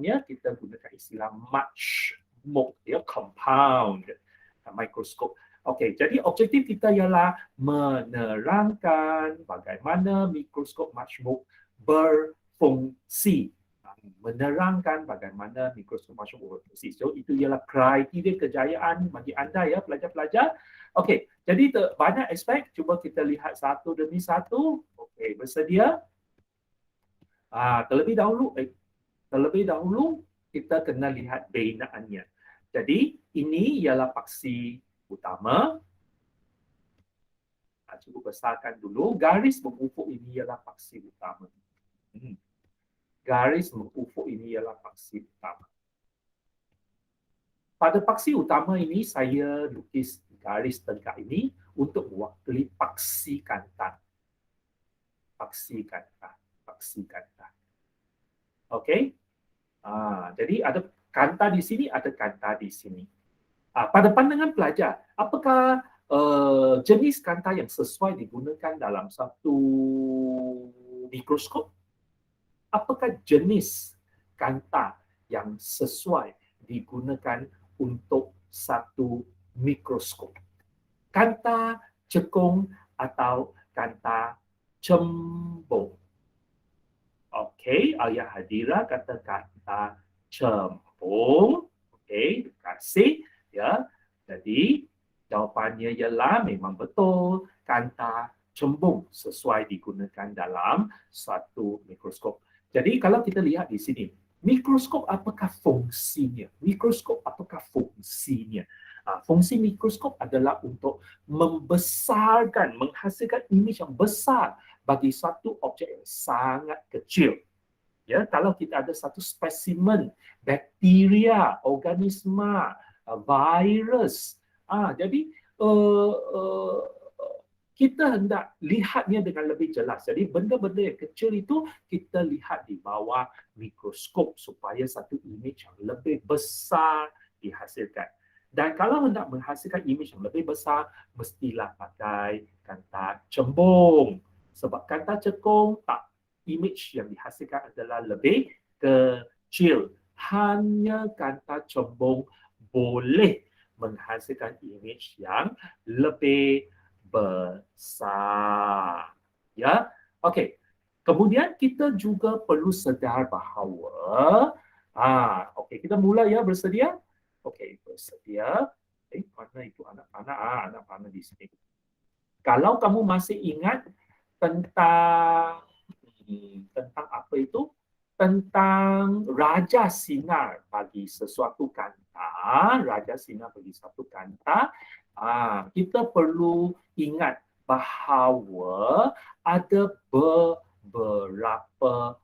kita gunakan istilah much more, ya, compound mikroskop. Okey, jadi objektif kita ialah menerangkan bagaimana mikroskop majmuk berfungsi. Menerangkan bagaimana mikroskop majmuk berfungsi. So, itu ialah kriteria kejayaan bagi anda, ya, pelajar-pelajar. Okey, jadi banyak aspek. Cuba kita lihat satu demi satu. Okey, bersedia? Terlebih dahulu kita kena lihat binaannya. Jadi, ini ialah paksi utama. Cuba besarkan dulu. Garis mengufuk ini ialah paksi utama. Garis mengufuk ini ialah paksi utama. Pada paksi utama ini, saya lukis garis tegak ini untuk mewakili paksi kanta. Paksi kanta. Paksi kanta. Okey? Jadi ada kanta di sini, ada kanta di sini. Pada pandangan pelajar, apakah jenis kanta yang sesuai digunakan dalam satu mikroskop? Apakah jenis kanta yang sesuai digunakan untuk satu mikroskop? Kanta cekung atau kanta cembung? Okey, Ayah Hadira kata kanta cembung. Okey, terima kasih. Ya, jadi jawapannya ialah memang betul, kanta cembung sesuai digunakan dalam satu mikroskop. Jadi kalau kita lihat di sini, mikroskop apakah fungsinya? Mikroskop apakah fungsinya? Fungsi mikroskop adalah untuk membesarkan, menghasilkan imej yang besar bagi satu objek yang sangat kecil. Ya, kalau kita ada satu spesimen bakteria, organisma, virus, jadi kita hendak lihatnya dengan lebih jelas. Jadi benda-benda yang kecil itu kita lihat di bawah mikroskop supaya satu imej yang lebih besar dihasilkan. Dan kalau hendak menghasilkan imej yang lebih besar, mestilah pakai kanta cembung. Sebab kanta cekung, tak, imej yang dihasilkan adalah lebih kecil. Hanya kanta cembung boleh menghasilkan imej yang lebih besar. Ya, okey. Kemudian kita juga perlu sedar bahawa, okey, kita mula, ya, bersedia? Okey, bersedia. Mana itu anak panah? Anak panah di sini. Kalau kamu masih ingat tentang apa itu? Tentang raja sinar bagi sesuatu kanta, raja sinar bagi satu kanta, kita perlu ingat bahawa ada beberapa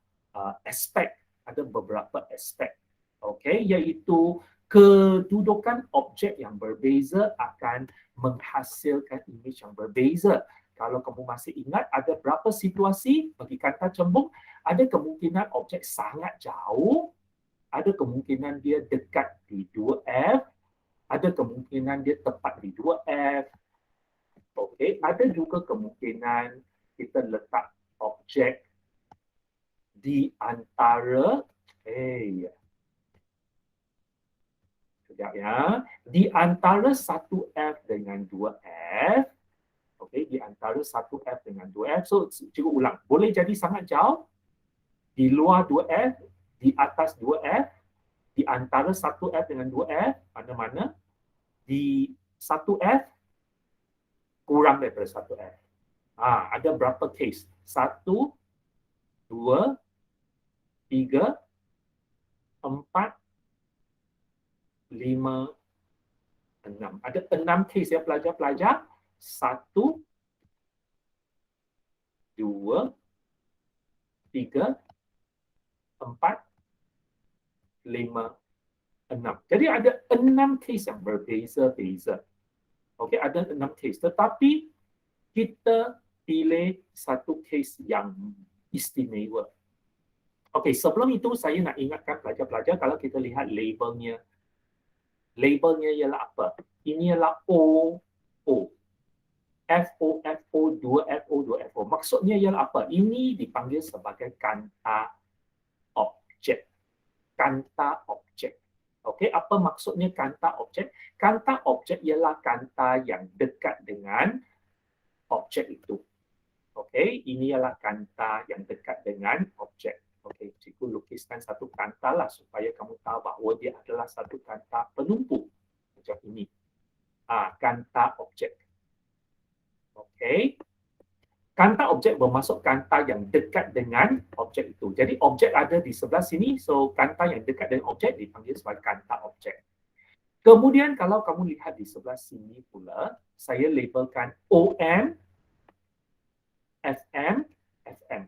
aspek, okey, iaitu kedudukan objek yang berbeza akan menghasilkan imej yang berbeza. Kalau kamu masih ingat, ada berapa situasi bagi kanta cembung? Ada kemungkinan objek sangat jauh, ada kemungkinan dia dekat di 2F, ada kemungkinan dia tepat di 2F. Okey, ada juga kemungkinan kita letak objek di antara sekejap, ya, di antara 1F dengan 2F. Okey, di antara 1F dengan 2F. So, cuba ulang. Boleh jadi sangat jauh, di luar 2F, di atas 2F, di antara 1F dengan 2F, mana-mana, di 1F, kurang daripada 1F. Ada berapa case? 1, 2, 3, 4, 5, 6. Ada 6 case, ya, pelajar-pelajar. 1, 2, 3, 4, 5, 6. Jadi ada 6 case yang berbeza-beza. Okey, ada 6 case. Tetapi kita pilih satu case yang istimewa. Okey, sebelum itu saya nak ingatkan pelajar-pelajar, kalau kita lihat labelnya. Labelnya ialah apa? Ini ialah O, O. FO, FO, 2FO, 2FO. Maksudnya ialah apa? Ini dipanggil sebagai kanta objek. kanta objek. Okey, apa maksudnya kanta objek? Kanta objek ialah kanta yang dekat dengan objek itu. Okey, ini ialah kanta yang dekat dengan objek. Okey, cikgu lukiskan satu kanta lah supaya kamu tahu bahawa dia adalah satu kanta penumpu. Macam ini. Kanta objek. Okey. Kanta objek bermaksud kanta yang dekat dengan objek itu. Jadi objek ada di sebelah sini, so kanta yang dekat dengan objek dipanggil sebagai kanta objek. Kemudian kalau kamu lihat di sebelah sini pula, saya labelkan OM, FM, FM.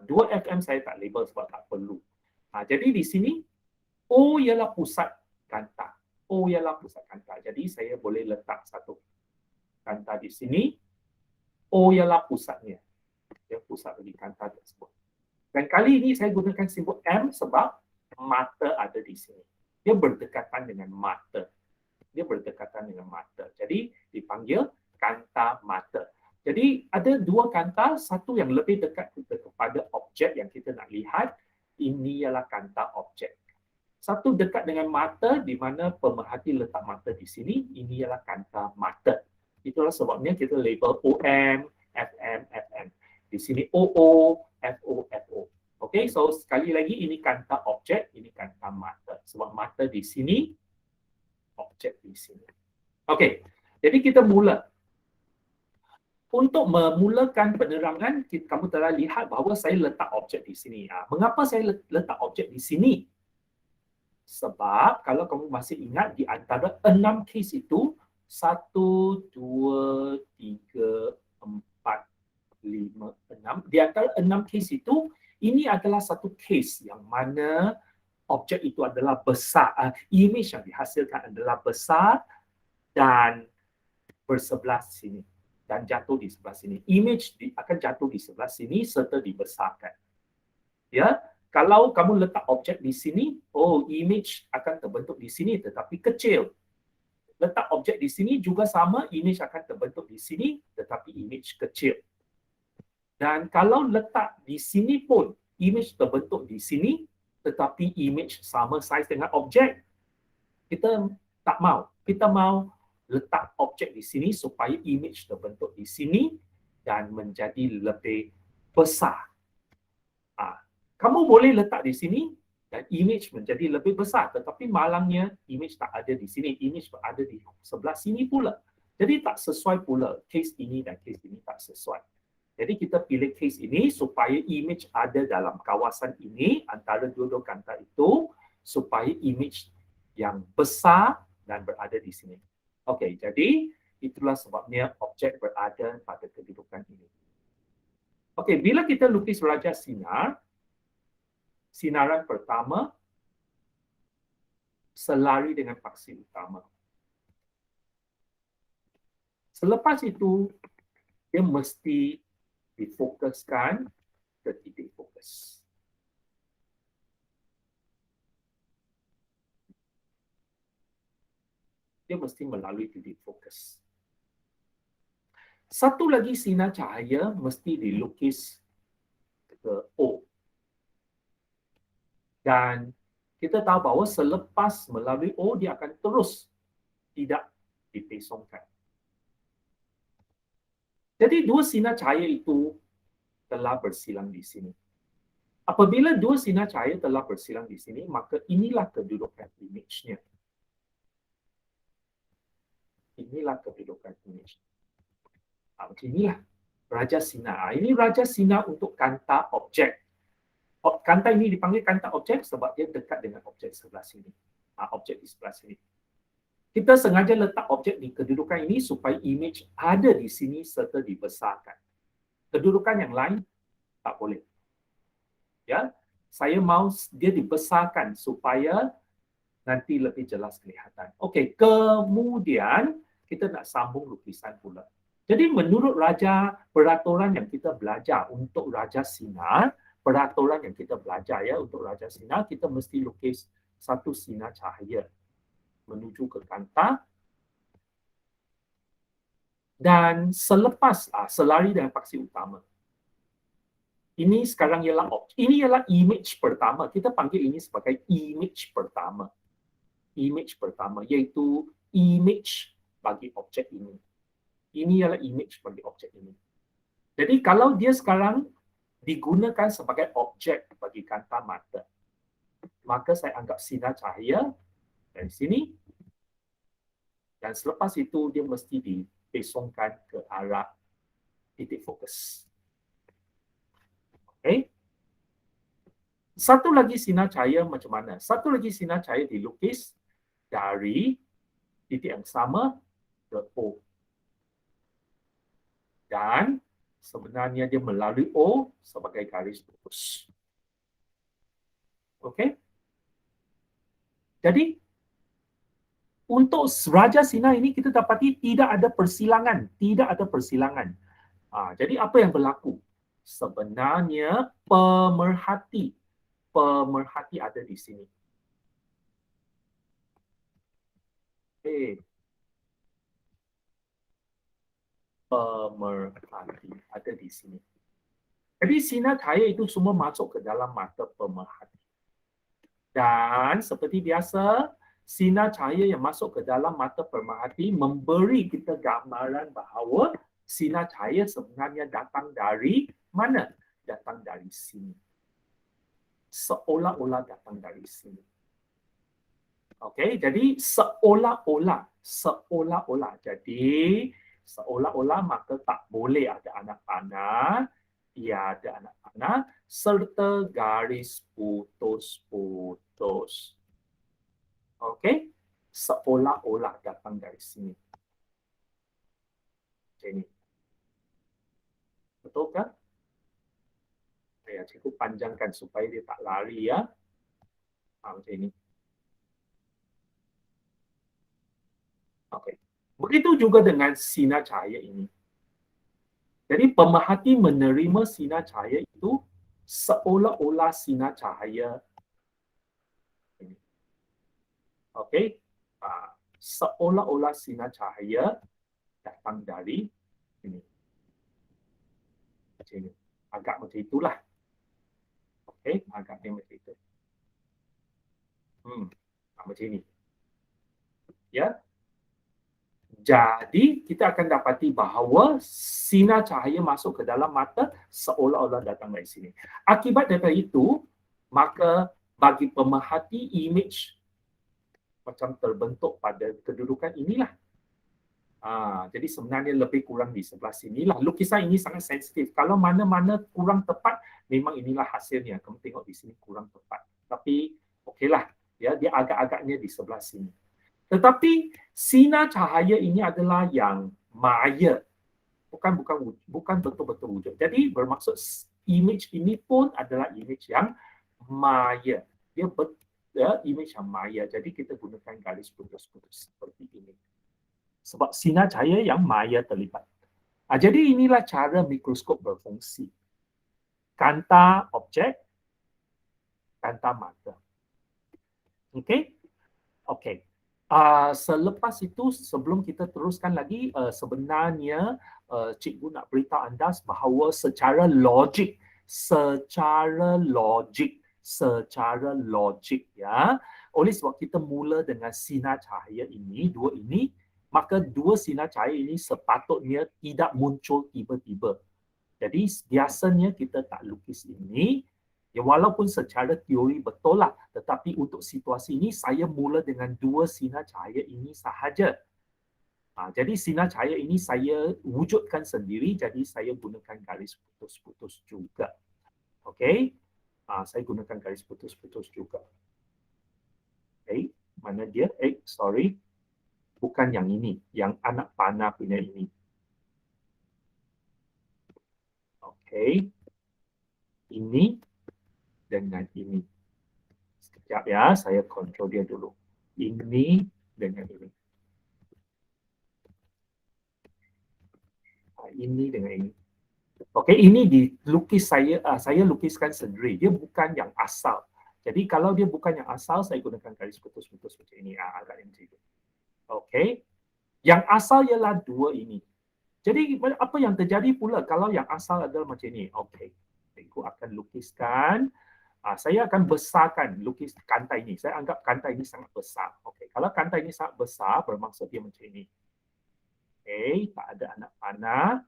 Dua FM saya tak label sebab tak perlu. Jadi di sini O ialah pusat kanta. O ialah pusat kanta. Jadi saya boleh letak satu kanta di sini. O ialah pusatnya. Dia pusat bagi kanta tersebut. Dan kali ini saya gunakan simbol M sebab mata ada di sini. Dia berdekatan dengan mata. Dia berdekatan dengan mata. Jadi dipanggil kanta mata. Jadi ada dua kanta, satu yang lebih dekat kepada objek yang kita nak lihat, ini ialah kanta objek. Satu dekat dengan mata, di mana pemerhati letak mata di sini, ini ialah kanta mata. Itulah sebabnya kita label OM, FM, FM. Di sini OO, FO, FO. Okey, so sekali lagi ini kanta objek, ini kanta mata. Sebab mata di sini, objek di sini. Okey, jadi kita mula. Untuk memulakan penerangan, kamu telah lihat bahawa saya letak objek di sini. Mengapa saya letak objek di sini? Sebab kalau kamu masih ingat di antara 6 kes itu, 1, 2, 3, 4, 5, 6. Di antara 6 kes itu, ini adalah satu kes yang mana objek itu adalah besar. Image yang dihasilkan adalah besar dan bersebelah sini. Dan jatuh di sebelah sini. Image akan jatuh di sebelah sini serta dibesarkan. Ya, kalau kamu letak objek di sini, image akan terbentuk di sini tetapi kecil. Letak objek di sini juga sama, image akan terbentuk di sini tetapi image kecil. Dan kalau letak di sini pun, image terbentuk di sini tetapi image sama saiz dengan objek. Kita tak mau. Kita mau letak objek di sini supaya image terbentuk di sini dan menjadi lebih besar. Kamu boleh letak di sini dan image menjadi lebih besar, tetapi malangnya image tak ada di sini, image berada di sebelah sini pula. Jadi tak sesuai pula, case ini dan case ini tak sesuai. Jadi kita pilih case ini supaya image ada dalam kawasan ini antara dua-dua kanta itu supaya image yang besar dan berada di sini. Okey, jadi itulah sebabnya objek berada pada kedudukan ini. Okey, bila kita lukis raja sinar, sinaran pertama selari dengan paksi utama. Selepas itu, dia mesti difokuskan ke titik fokus. Dia mesti melalui titik fokus. Satu lagi sinar cahaya mesti dilukis ke O. Dan kita tahu bahawa selepas melalui O, dia akan terus tidak dipesongkan. Jadi dua sinar cahaya itu telah bersilang di sini. Apabila dua sinar cahaya telah bersilang di sini, maka inilah kedudukan image-nya. Inilah kedudukan image. Macam inilah raja sinar. Ini raja sinar untuk kanta objek. Kanta ini dipanggil kanta objek sebab dia dekat dengan objek sebelah sini. Objek di sebelah sini. Kita sengaja letak objek di kedudukan ini supaya image ada di sini serta dibesarkan. Kedudukan yang lain tak boleh. Ya, saya mahu dia dibesarkan supaya nanti lebih jelas kelihatan. Okey, kemudian kita nak sambung lukisan pula. Jadi menurut peraturan yang kita belajar untuk raja sinar, peraturan yang kita belajar ya untuk raja sinar, kita mesti lukis satu sinar cahaya menuju ke kanta dan selepas selari dengan paksi utama. Ini sekarang ini ialah image pertama. Kita panggil ini sebagai image pertama. Image pertama, iaitu image bagi objek ini. Ini ialah image bagi objek ini. Jadi kalau dia sekarang digunakan sebagai objek bagi kanta mata, maka saya anggap sinar cahaya dari sini, dan selepas itu dia mesti dipesongkan ke arah titik fokus. Okay? Satu lagi sinar cahaya macam mana? Satu lagi sinar cahaya dilukis dari titik yang sama ke O. Dan sebenarnya dia melalui O sebagai garis putus. Okey? Jadi, untuk raja sinar ini kita dapati tidak ada persilangan. Tidak ada persilangan. Jadi apa yang berlaku? Sebenarnya pemerhati ada di sini. Pemerhati ada di sini. Jadi sinar cahaya itu semua masuk ke dalam mata pemerhati. Dan seperti biasa, sinar cahaya yang masuk ke dalam mata pemerhati memberi kita gambaran bahawa sinar cahaya sebenarnya datang dari mana? Datang dari sini. Seolah-olah datang dari sini. Okey, jadi seolah-olah. Jadi seolah-olah maka tak boleh ada anak panah, tiada anak panah, serta garis putus-putus. Okey, seolah-olah datang dari sini. Macam ini. Betul kan? Saya cukup panjangkan supaya dia tak lari ya. Macam ini. Okey. Begitu juga dengan sinar cahaya ini. Jadi pemerhati menerima sinar cahaya itu seolah-olah sinar cahaya ini. Okey. Seolah-olah sinar cahaya datang dari ini. Macam ini. Agak macam itulah. Okey, agaknya macam itu. Macam ini. Ya. Jadi, kita akan dapati bahawa sinar cahaya masuk ke dalam mata seolah-olah datang dari sini. Akibat daripada itu, maka bagi pemerhati image macam terbentuk pada kedudukan inilah. Jadi sebenarnya lebih kurang di sebelah sinilah. Lukisan ini sangat sensitif. Kalau mana-mana kurang tepat, memang inilah hasilnya. Kamu tengok di sini kurang tepat. Tapi, okeylah. Ya, dia agak-agaknya di sebelah sini. Tetapi sinar cahaya ini adalah yang maya, bukan betul-betul wujud. Jadi bermaksud image ini pun adalah image yang maya. Dia image yang maya. Jadi kita gunakan garis putus-putus seperti ini. Sebab sinar cahaya yang maya terlibat. Jadi inilah cara mikroskop berfungsi. Kanta objek, kanta mata. Okey? Okey. Selepas itu, sebelum kita teruskan lagi, sebenarnya cikgu nak beritahu anda bahawa secara logik ya, oleh sebab kita mula dengan sinar cahaya ini, dua ini, maka dua sinar cahaya ini sepatutnya tidak muncul tiba-tiba. Jadi biasanya kita tak lukis ini. Ya, walaupun secara teori betul lah, tetapi untuk situasi ini saya mula dengan dua sinar cahaya ini sahaja. Jadi sinar cahaya ini saya wujudkan sendiri, jadi saya gunakan garis putus-putus juga. Okey, saya gunakan garis putus-putus juga. Mana dia? Sorry, bukan yang ini, yang anak panah punya ini. Okey, ini dengan ini. Sekejap ya, saya kontrol dia dulu. Ini dengan ini. Ini dengan ini. Okey, ini dilukis saya lukiskan sendiri. Dia bukan yang asal. Jadi kalau dia bukan yang asal, saya gunakan garis putus-putus macam ini. Agak macam itu. Okey. Yang asal ialah dua ini. Jadi apa yang terjadi pula kalau yang asal adalah macam ini? Okey. cikgu akan lukiskan. Saya akan besarkan lukis kantai ini. Saya anggap kantai ini sangat besar. Okey, kalau kantai ini sangat besar, bermaksud dia macam ini. Okey, tak ada anak panah.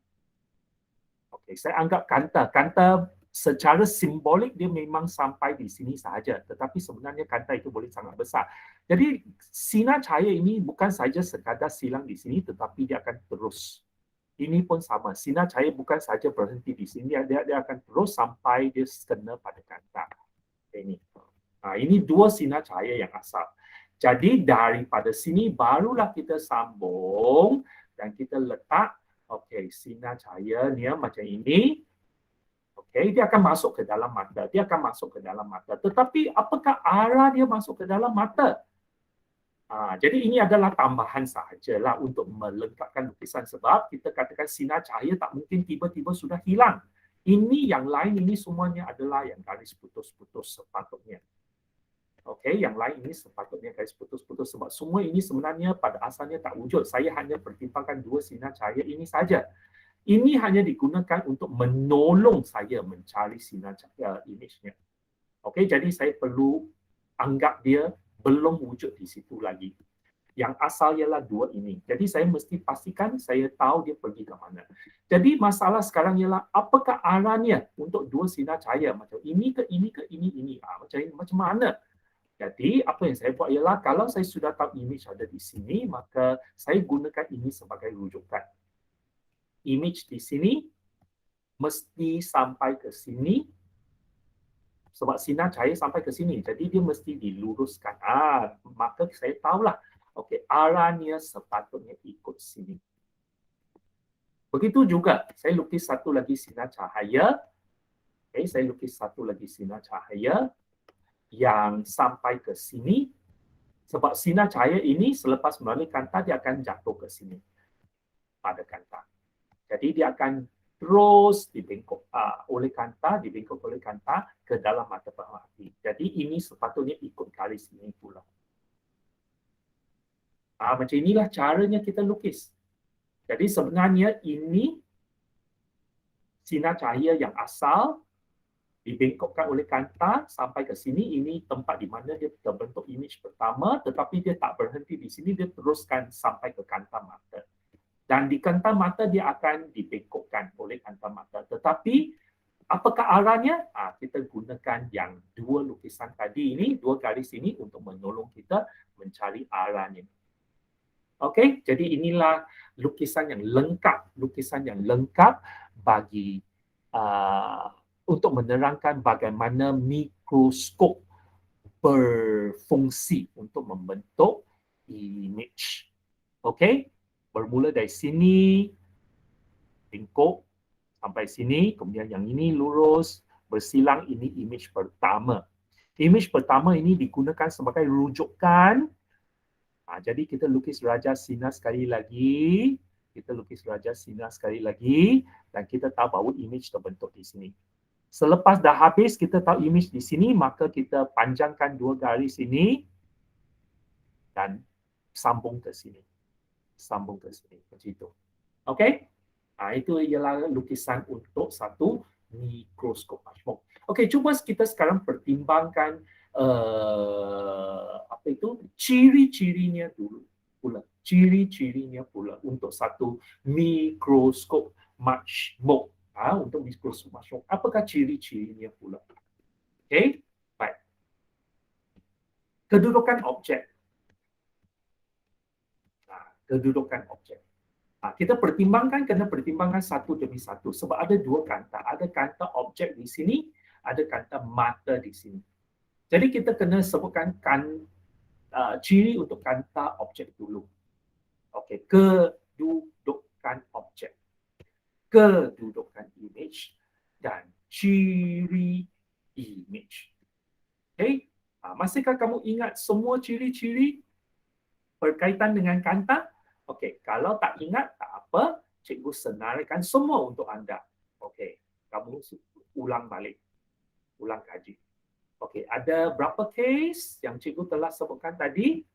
Okey, saya anggap kanta secara simbolik dia memang sampai di sini sahaja, tetapi sebenarnya kanta itu boleh sangat besar. Jadi sinar cahaya ini bukan saja sekadar silang di sini, tetapi dia akan terus. Ini pun sama, sinar cahaya bukan saja berhenti di sini, dia akan terus sampai dia kena pada kanta. Ini dua sinar cahaya yang asal. Jadi daripada sini barulah kita sambung dan kita letak sinar cahaya dia macam ini. Dia akan masuk ke dalam mata. Dia akan masuk ke dalam mata. Tetapi apakah arah dia masuk ke dalam mata? Jadi ini adalah tambahan sahajalah untuk melengkapkan lukisan sebab kita katakan sinar cahaya tak mungkin tiba-tiba sudah hilang. Ini yang lain ini semuanya adalah yang garis putus-putus sepatutnya. Yang lain ini sepatutnya garis putus-putus sebab semua ini sebenarnya pada asalnya tak wujud. Saya hanya pertimbangkan dua sinar cahaya ini saja. Ini hanya digunakan untuk menolong saya mencari sinar cahaya image-nya. Jadi saya perlu anggap dia belum wujud di situ lagi. Yang asal ialah dua ini. Jadi saya mesti pastikan saya tahu dia pergi ke mana. Jadi masalah sekarang ialah apakah arahnya untuk dua sinar cahaya macam ini ke ini ke ini. Macam mana? Jadi apa yang saya buat ialah kalau saya sudah tahu image ada di sini, maka saya gunakan ini sebagai rujukan. Image di sini mesti sampai ke sini sebab sinar cahaya sampai ke sini. Jadi dia mesti diluruskan. Maka saya tahulah arahnya sepatutnya ikut sini. Begitu juga saya lukis satu lagi sinar cahaya. Saya lukis satu lagi sinar cahaya yang sampai ke sini. Sebab sinar cahaya ini selepas melalui kanta dia akan jatuh ke sini pada kanta. Jadi dia akan terus dibengkok oleh kanta ke dalam mata pemerhati. Jadi ini sepatutnya ikut garis ini pula. Macam inilah caranya kita lukis. Jadi sebenarnya ini sinar cahaya yang asal dibengkokkan oleh kanta sampai ke sini. Ini tempat di mana dia terbentuk image pertama, tetapi dia tak berhenti di sini, dia teruskan sampai ke kanta mata. Dan di kanta mata dia akan dibengkokkan oleh kanta mata. Tetapi apakah arahnya? Kita gunakan yang dua lukisan tadi ini, dua garis ini untuk menolong kita mencari arahnya. Jadi inilah lukisan yang lengkap bagi untuk menerangkan bagaimana mikroskop berfungsi untuk membentuk image. Bermula dari sini, bengkok sampai sini, kemudian yang ini lurus, bersilang, ini image pertama. Image pertama ini digunakan sebagai rujukan. Jadi kita lukis raja sinar sekali lagi, dan kita tahu bahawa image terbentuk di sini. Selepas dah habis kita tahu image di sini, maka kita panjangkan dua garis ini dan sambung ke sini. Macam itu. Itu ialah lukisan untuk satu mikroskop majmuk. Cuba kita sekarang pertimbangkan ciri-cirinya dulu pula. Ciri-cirinya pula untuk satu mikroskop majmuk. Untuk mikroskop majmuk, apakah ciri-cirinya pula? Baik. Kedudukan objek. Kita kena pertimbangkan satu demi satu sebab ada dua kanta. Ada kanta objek di sini, ada kanta mata di sini. Jadi kita kena sebutkan ciri untuk kanta objek dulu. Kedudukan objek, kedudukan image dan ciri image. Masihkah kamu ingat semua ciri-ciri berkaitan dengan kanta? Kalau tak ingat, tak apa. Cikgu senaraikan semua untuk anda. Kamu ulang balik. Ulang kaji. Ada berapa case yang cikgu telah sebutkan tadi?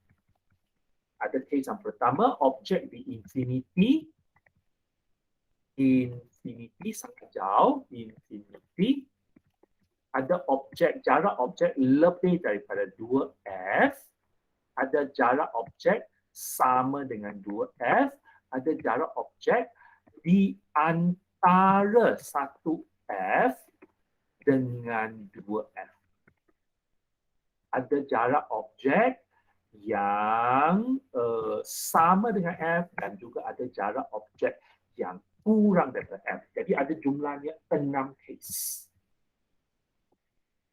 Ada case yang pertama, objek di infinity. Infinity sangat jauh. Infinity. ada objek, jarak objek lebih daripada 2F, ada jarak objek sama dengan 2F, ada jarak objek di antara 1F dengan 2F. Ada jarak objek yang sama dengan F dan juga ada jarak objek yang kurang daripada F. Jadi ada jumlahnya 6 case.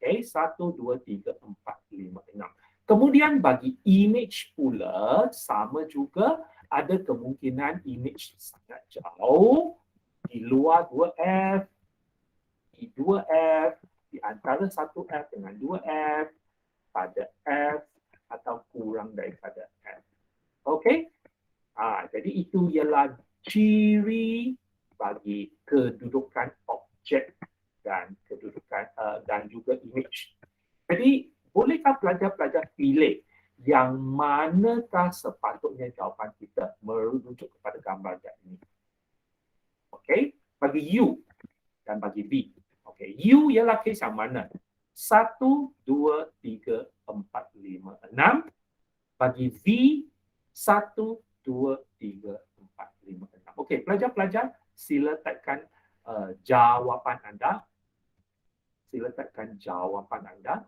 Okay, 1, 2, 3, 4, 5, 6. Kemudian bagi image pula, sama juga ada kemungkinan image sangat jauh, di luar 2F, di 2F, di antara 1F dengan 2F, pada F, atau kurang daripada F. Okey? Jadi itu ialah ciri bagi kedudukan objek dan kedudukan dan juga image. Jadi bolehkah pelajar-pelajar pilih yang manakah sepatutnya jawapan kita merujuk kepada gambar ini? Okey, bagi U dan bagi V. Okey, U ialah kes yang mana? 1, 2, 3, 4, 5, 6. Bagi V 1, 2, 3, 4, 5, 6. Okey, pelajar-pelajar sila tekan jawapan anda. Sila tekan jawapan anda.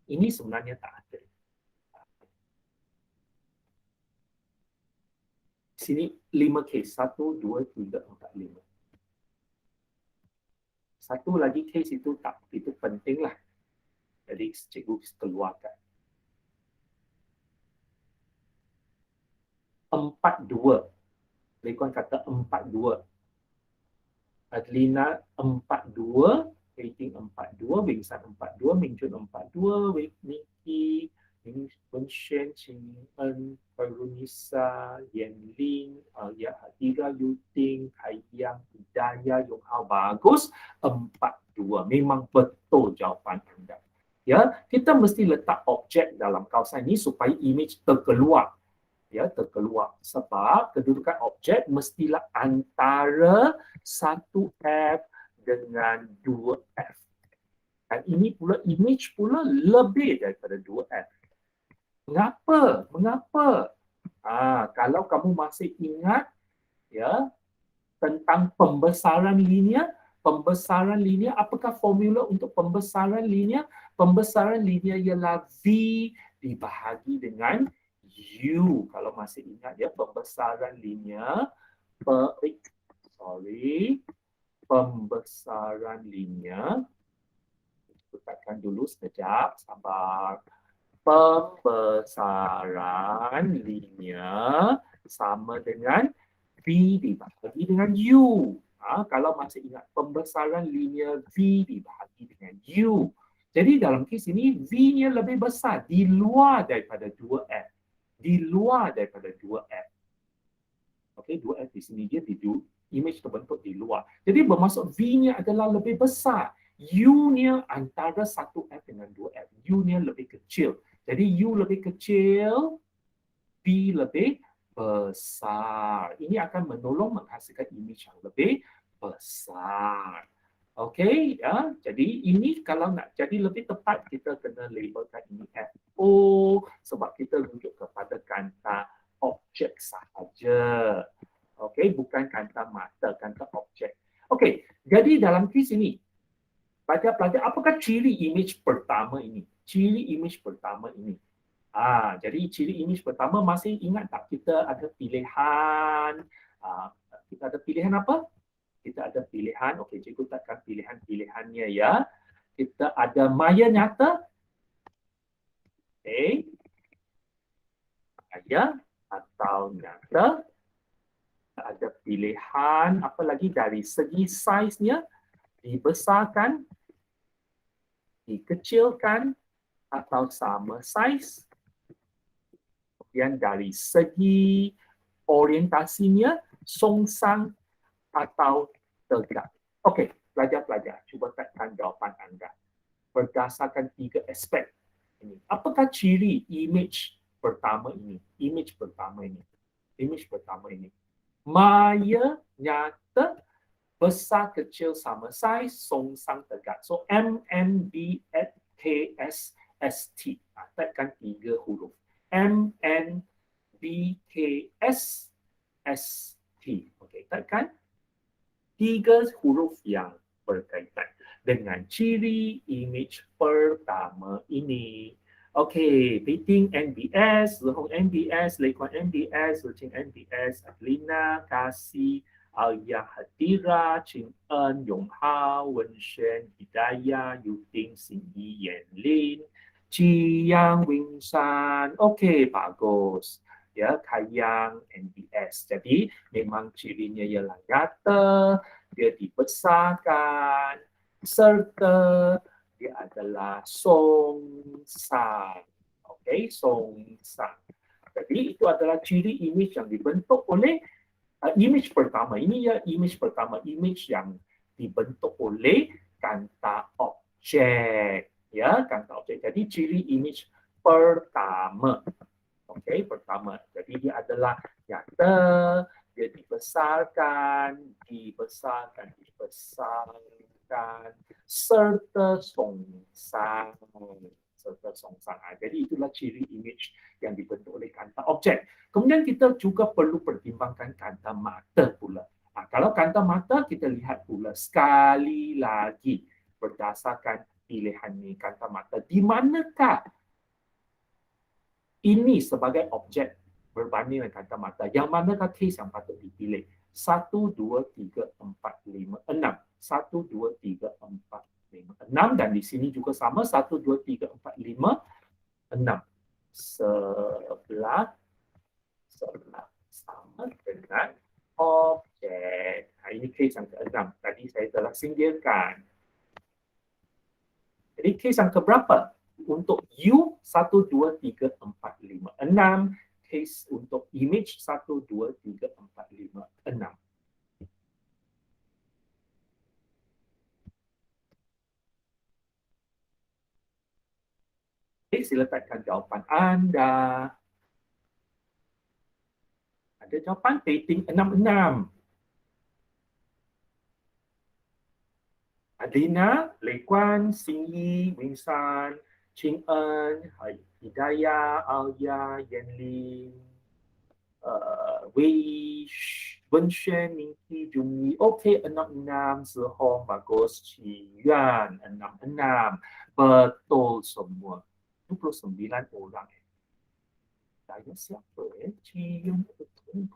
Ini sebenarnya tak ada. Sini 5 case. 1, 2, 3, 4, 5. Satu lagi case itu tak itu penting lah. Jadi cikgu keluarkan. 42. Lekon kata 42. Adlina 42. Rating 42, Wingsan 42, Mingjun 42, Nikki, Wen Shen, Qing En, Perunisa, Yan Ling, Ya Hadira, Yuting, Kai Yang, Hidayah, Yong Hao. Bagus, 42. Memang betul jawapan anda. Ya, kita mesti letak objek dalam kawasan ini supaya image terkeluar. Ya, terkeluar. Sebab kedudukan objek mestilah antara 1F dengan 2F. Dan ini pula image pula lebih daripada 2F. Mengapa? Mengapa? Kalau kamu masih ingat ya tentang pembesaran linear, apakah formula untuk pembesaran linear? Pembesaran linear ialah V dibahagi dengan U. Kalau masih ingat ya, pembesaran linear pembesaran linear. Tekan dulu sekejap, sabar. Pembesaran linear sama dengan V dibahagi dengan U. Kalau masih ingat, pembesaran linear V dibahagi dengan U. Jadi dalam kes ini, V-nya lebih besar di luar daripada 2F. Di luar daripada 2F. Okey, 2F di sini dia image terbentuk di luar. Jadi bermaksud V-nya adalah lebih besar. U-nya antara 1F dengan 2F. U-nya lebih kecil. Jadi U lebih kecil, V lebih besar. Ini akan menolong menghasilkan image yang lebih besar. Okey, ya. Jadi ini kalau nak jadi lebih tepat, kita kena labelkan ini FO sebab kita rujuk kepada kanta objek sahaja. Okey, bukan kanta mata, kanta objek. Okey, jadi dalam kes ini, pelajar-pelajar, apakah ciri image pertama ini? Ciri image pertama ini. Jadi ciri image pertama masih ingat tak? Kita ada pilihan. Kita ada pilihan apa? Kita ada pilihan. Okey, cikgu tekan pilihan-pilihannya ya. Kita ada maya nyata. Okey. Maya atau nyata. Ada pilihan apa lagi dari segi saiznya, dibesarkan, dikecilkan atau sama saiz. Kemudian dari segi orientasinya, songsang atau tegak. Okey, pelajar-pelajar, cuba tekan jawapan anda. Berdasarkan 3 aspek ini. Apakah ciri image pertama ini? Image pertama ini. Maya, nyata, besar kecil sama saiz, songsang tegak. So MNBKSST. Tekan 3 huruf. MNBKSST. Okey, tekan 3 huruf yang berkaitan dengan ciri image pertama ini. Okey, Beating NBS, Lehong NBS, Lekuan NBS, Lucing NBS, Adelina, Kasih, Alia Hadira, Ching En, Yong Hao, Wen Xuan, Hidayah, Yu Ting, Xin Yi, Yan Lin, Chi Yang, Wing San. Okey, bagus. Ya, Kayang NBS. Jadi memang cirinya ialah nyata, dia dibesarkan, serta dia adalah songsang. Okey, songsang. Jadi itu adalah ciri image yang dibentuk oleh image pertama. Ini ya image pertama, image yang dibentuk oleh kanta objek. Ya, kanta objek. Jadi ciri image pertama. Okey, pertama. Jadi dia adalah nyata, dia dibesarkan, serta songsang. Jadi itulah ciri image yang dibentuk oleh kanta objek. Kemudian kita juga perlu pertimbangkan kanta mata pula. Kalau kanta mata, kita lihat pula sekali lagi berdasarkan pilihan ni kanta mata. Di manakah ini sebagai objek berbanding dengan kanta mata? Yang manakah case yang patut dipilih? 1, 2, 3, 4, 5, 6. 1, 2, 3, 4, 5, 6. Dan di sini juga sama. 1, 2, 3, 4, 5, 6. Sebelah sama dengan objek. Ini case yang ke-6. Tadi saya telah singgirkan. Jadi case yang keberapa? Untuk U, 1, 2, 3, 4, 5, 6. Case untuk image 1, 2, 3, 4, 5, 6. Okay, sila letakkan jawapan anda. Ada jawapan Beating 66. Adina, Lekuan, Xin Yi, Wing San, Ching En, Hidayah, Alia, Yan Lin, Wei Wen Xuan, Ming Qi, Jung Yi. Okey, 66, Zihong, bagus. Qi Yuan, 66. Betul semua. 29 orang. Saya siapa Qi Yuan betul.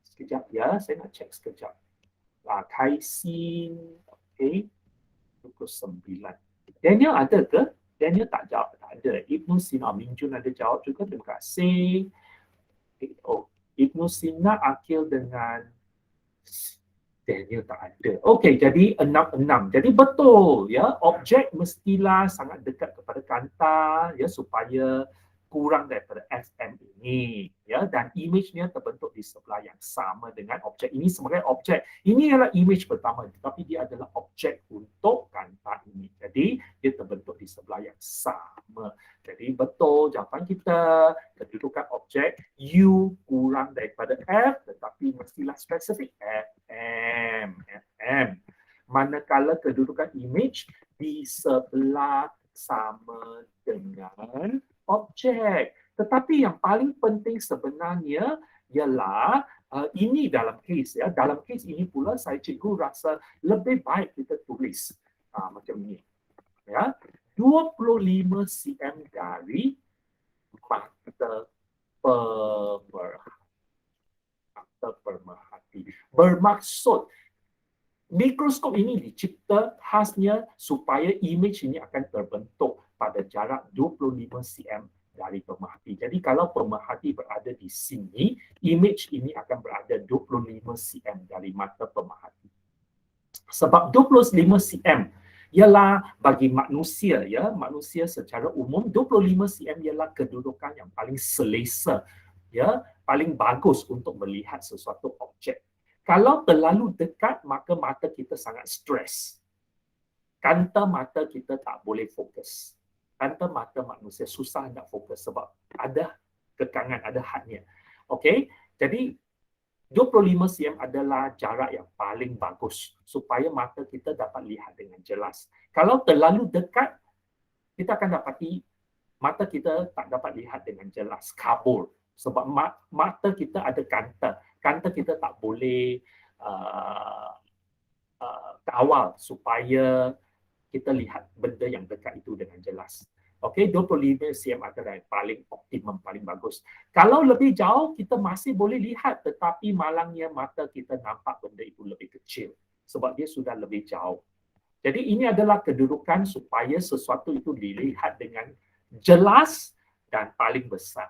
Sekejap ya, saya nak cek sekejap. Kai Sin, okey, 29. Daniel ada ke? Daniel tak jawab, tak ada. Ibnu Sina, Ming Jun ada jawab juga, terima kasih. Oh, Ibnu Sina, Akil dengan Daniel tak ada. Okey, jadi 66. Jadi betul ya, objek mestilah sangat dekat kepada kanta ya supaya kurang daripada FM ini ya, dan image-nya terbentuk di sebelah yang sama dengan objek ini sebagai objek. Ini adalah image pertama, tetapi dia adalah objek untuk kanta ini. Jadi dia terbentuk di sebelah yang sama. Jadi betul jawapan kita, kedudukan objek U kurang daripada F, tetapi mestilah spesifik FM. Manakala kedudukan image di sebelah sama dengan objek. Tetapi yang paling penting sebenarnya ialah ini dalam case ya. Dalam case ini pula saya cikgu rasa lebih baik kita tulis macam ini. Ya. 25 cm dari mata pemerhati. Bermaksud mikroskop ini dicipta khasnya supaya image ini akan terbentuk pada jarak 25 cm dari pemerhati. Jadi kalau pemerhati berada di sini, image ini akan berada 25 cm dari mata pemerhati. Sebab 25 cm ialah bagi manusia ya, manusia secara umum 25 cm ialah kedudukan yang paling selesa ya, paling bagus untuk melihat sesuatu objek. Kalau terlalu dekat, maka mata kita sangat stres. Kanta mata kita tak boleh fokus. Kanta mata manusia susah nak fokus sebab ada kekangan, ada hadnya. Okey, jadi 25 cm adalah jarak yang paling bagus supaya mata kita dapat lihat dengan jelas. Kalau terlalu dekat, kita akan dapati mata kita tak dapat lihat dengan jelas, kabur. Sebab mata kita ada kanta. Kanta kita tak boleh kawal supaya kita lihat benda yang dekat itu dengan jelas. Okey, 25 cm adalah yang paling optimum, paling bagus. Kalau lebih jauh, kita masih boleh lihat, tetapi malangnya mata kita nampak benda itu lebih kecil sebab dia sudah lebih jauh. Jadi ini adalah kedudukan supaya sesuatu itu dilihat dengan jelas dan paling besar.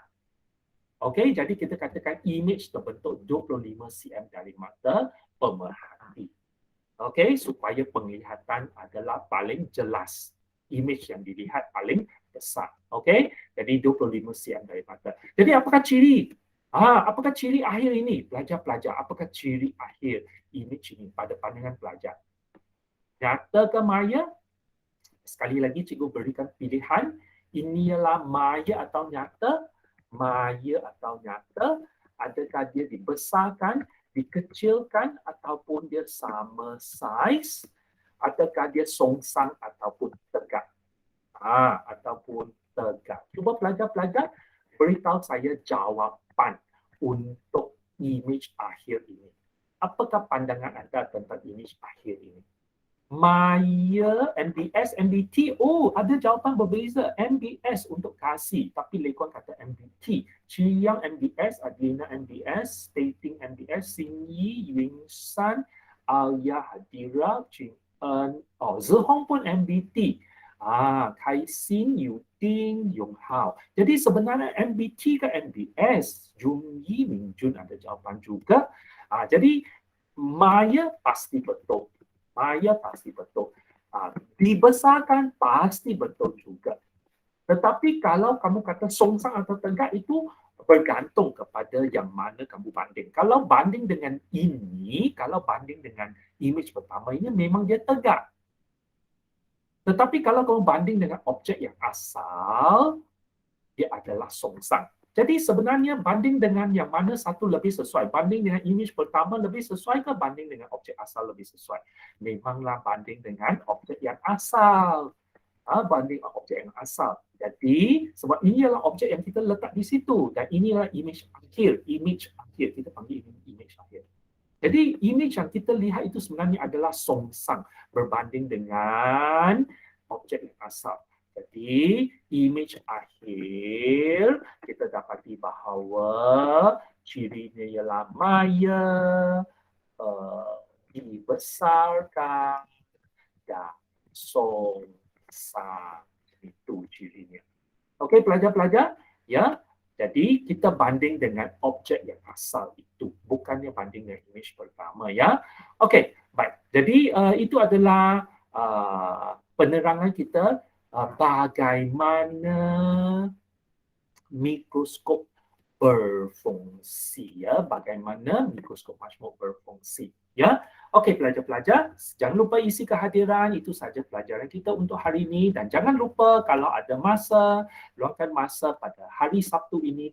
Okey, jadi kita katakan image terbentuk 25 cm dari mata pemerhati. Okey, supaya penglihatan adalah paling jelas. Image yang dilihat paling besar. Okey, jadi 25 cm dari mata. Jadi apakah ciri? Apakah ciri akhir ini? Pelajar-pelajar, apakah ciri akhir image ini pada pandangan pelajar? Nyata ke maya? Sekali lagi cikgu berikan pilihan. Ini ialah maya atau nyata? Maya atau nyata? Adakah dia dibesarkan, dikecilkan ataupun dia sama saiz? Adakah dia songsang ataupun tegak? Ataupun tegak. Cuba pelajar-pelajar beritahu saya jawapan untuk image akhir ini. Apakah pandangan anda tentang image akhir ini? Maya, MBS, MBT. Oh, ada jawapan berbeza. MBS untuk kasih, tapi lekon kata MBT. Ciyang MBS, Adlina MBS, Stating MBS, Sinyi, Ying San, Alia Hadira, Zihong pun MBT. Kai Xin, Yu Ting, Yong Hao. Jadi sebenarnya MBT ke MBS? Jung Yi, Ming Jun ada jawapan juga. Jadi Maya pasti betul. Maya pasti betul. Dibesarkan pasti betul juga. Tetapi kalau kamu kata songsang atau tegak itu bergantung kepada yang mana kamu banding. Kalau banding dengan ini, kalau banding dengan image pertama ini memang dia tegak. Tetapi kalau kamu banding dengan objek yang asal, dia adalah songsang. Jadi sebenarnya banding dengan yang mana satu lebih sesuai? Banding dengan image pertama lebih sesuai ke banding dengan objek asal lebih sesuai? Memanglah banding dengan objek yang asal. Banding objek yang asal. Jadi sebab ini adalah objek yang kita letak di situ dan inilah image akhir. Image akhir, kita panggil ini image akhir. Jadi image yang kita lihat itu sebenarnya adalah songsang berbanding dengan objek yang asal. Jadi image akhir kita dapati bahawa cirinya ialah maya, dibesarkan dan songsang. Itu cirinya. Okey pelajar-pelajar, ya. Jadi kita banding dengan objek yang asal itu, bukannya banding dengan image pertama, ya. Okey, baik. Jadi itu adalah penerangan kita bagaimana mikroskop berfungsi, ya. Bagaimana mikroskop majmuk berfungsi, ya. Okey pelajar-pelajar, jangan lupa isi kehadiran. Itu saja pelajaran kita untuk hari ini dan jangan lupa kalau ada masa, luangkan masa pada hari Sabtu ini